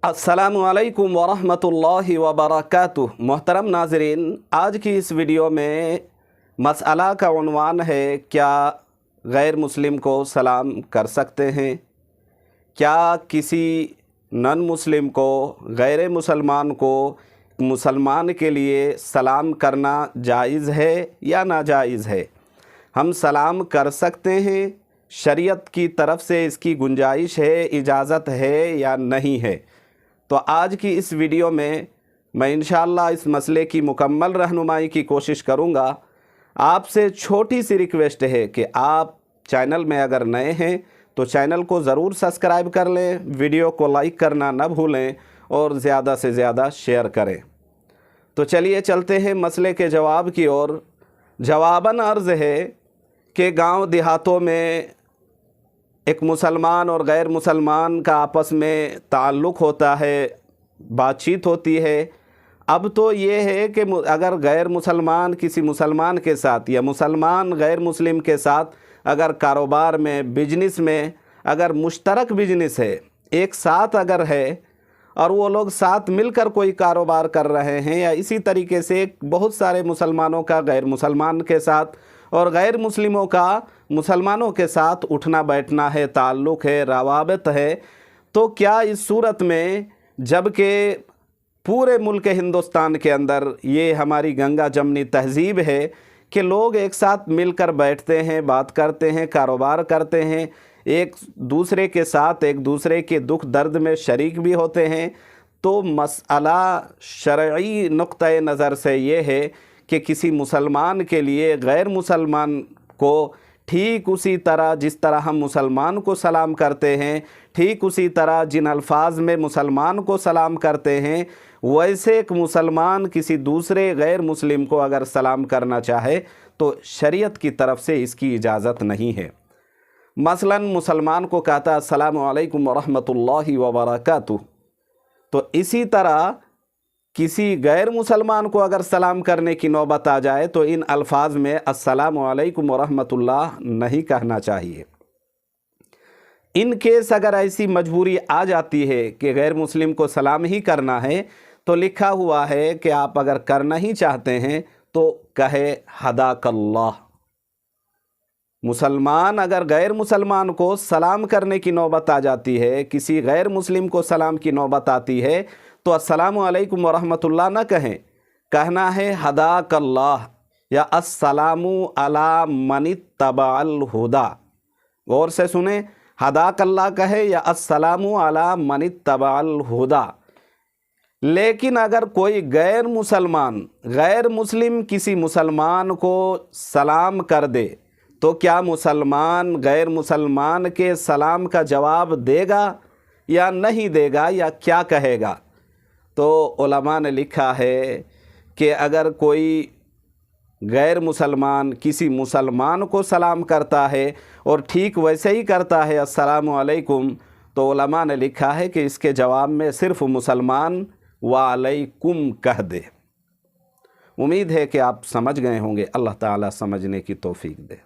अस्सलामु अलैकुम वरहमतुल्लाहि वबरकातुह। मोहतरम नाज़रीन, आज की इस वीडियो में मसअला का उन्वान है, क्या गैर मुस्लिम को सलाम कर सकते हैं? क्या किसी नॉन मुस्लिम को, गैर मुसलमान को, मुसलमान के लिए सलाम करना जायज़ है या नाजायज़ है? हम सलाम कर सकते हैं? शरीयत की तरफ से इसकी गुंजाइश है, इजाज़त है या नहीं है? तो आज की इस वीडियो में मैं इंशाअल्लाह इस मसले की मुकम्मल रहनुमाई की कोशिश करूँगा। आपसे छोटी सी रिक्वेस्ट है कि आप चैनल में अगर नए हैं तो चैनल को ज़रूर सब्सक्राइब कर लें, वीडियो को लाइक करना न भूलें और ज़्यादा से ज़्यादा शेयर करें। तो चलिए चलते हैं मसले के जवाब की ओर। जवाबन अर्ज़ है कि गांव देहातों में एक मुसलमान और गैर मुसलमान का आपस में ताल्लुक़ होता है, बातचीत होती है। अब तो ये है कि अगर गैर मुसलमान किसी मुसलमान के साथ या मुसलमान गैर मुस्लिम के साथ अगर कारोबार में, बिजनेस में अगर मुश्तरक बिजनेस है, एक साथ अगर है और वो लोग साथ मिलकर कोई कारोबार कर रहे हैं, या इसी तरीके से बहुत सारे मुसलमानों का गैर मुसलमान के साथ और गैर मुस्लिमों का मुसलमानों के साथ उठना बैठना है, ताल्लुक़ है, रवाबत है, तो क्या इस सूरत में, जबकि पूरे मुल्क हिंदुस्तान के अंदर ये हमारी गंगा जमनी तहज़ीब है कि लोग एक साथ मिलकर बैठते हैं, बात करते हैं, कारोबार करते हैं, एक दूसरे के साथ एक दूसरे के दुख दर्द में शरीक भी होते हैं, तो मसअला शरई नुक्ते नज़र से ये है कि किसी मुसलमान के लिए गैर मुसलमान को ठीक उसी तरह जिस तरह हम मुसलमान को सलाम करते हैं, ठीक उसी तरह जिन अल्फाज में मुसलमान को सलाम करते हैं, वैसे एक मुसलमान किसी दूसरे गैर मुस्लिम को अगर सलाम करना चाहे तो शरीयत की तरफ से इसकी इजाज़त नहीं है। मसलन मुसलमान को कहता है अस्सलामु अलैकुम वरहमतुल्लाहि वबरकातुह, तो इसी तरह किसी गैर मुसलमान को अगर सलाम करने की नौबत आ जाए तो इन अल्फाज में अस्सलामु अलैकुम वरहमतुल्लाह नहीं कहना चाहिए। इन केस अगर ऐसी मजबूरी आ जाती है कि गैर मुस्लिम को सलाम ही करना है, तो लिखा हुआ है कि आप अगर करना ही चाहते हैं तो कहे हदाकल्लाह। मुसलमान अगर गैर मुसलमान को सलाम करने की नौबत आ जाती है, किसी गैर मुस्लिम को सलाम की नौबत आती है, तो अस्सलामु अलैकुम वरहमतुल्लाह न कहें, कहना है हदाकल्लाह या अस्सलामु अला मनित्तबअल हुदा। गौर से सुने, हदाकल्लाह कहे या अस्सलामु अला मनित्तबअल हुदा। लेकिन अगर कोई गैर मुसलमान, गैर मुस्लिम किसी मुसलमान को सलाम कर दे, तो क्या मुसलमान गैर मुसलमान के सलाम का जवाब देगा या नहीं देगा, या क्या कहेगा? तो उलमा ने लिखा है कि अगर कोई गैर मुसलमान किसी मुसलमान को सलाम करता है और ठीक वैसे ही करता है अस्सलामु अलैकुम, तो उलमा ने लिखा है कि इसके जवाब में सिर्फ मुसलमान वालैकुम कह दे। उम्मीद है कि आप समझ गए होंगे। अल्लाह ताला समझने की तौफीक दे।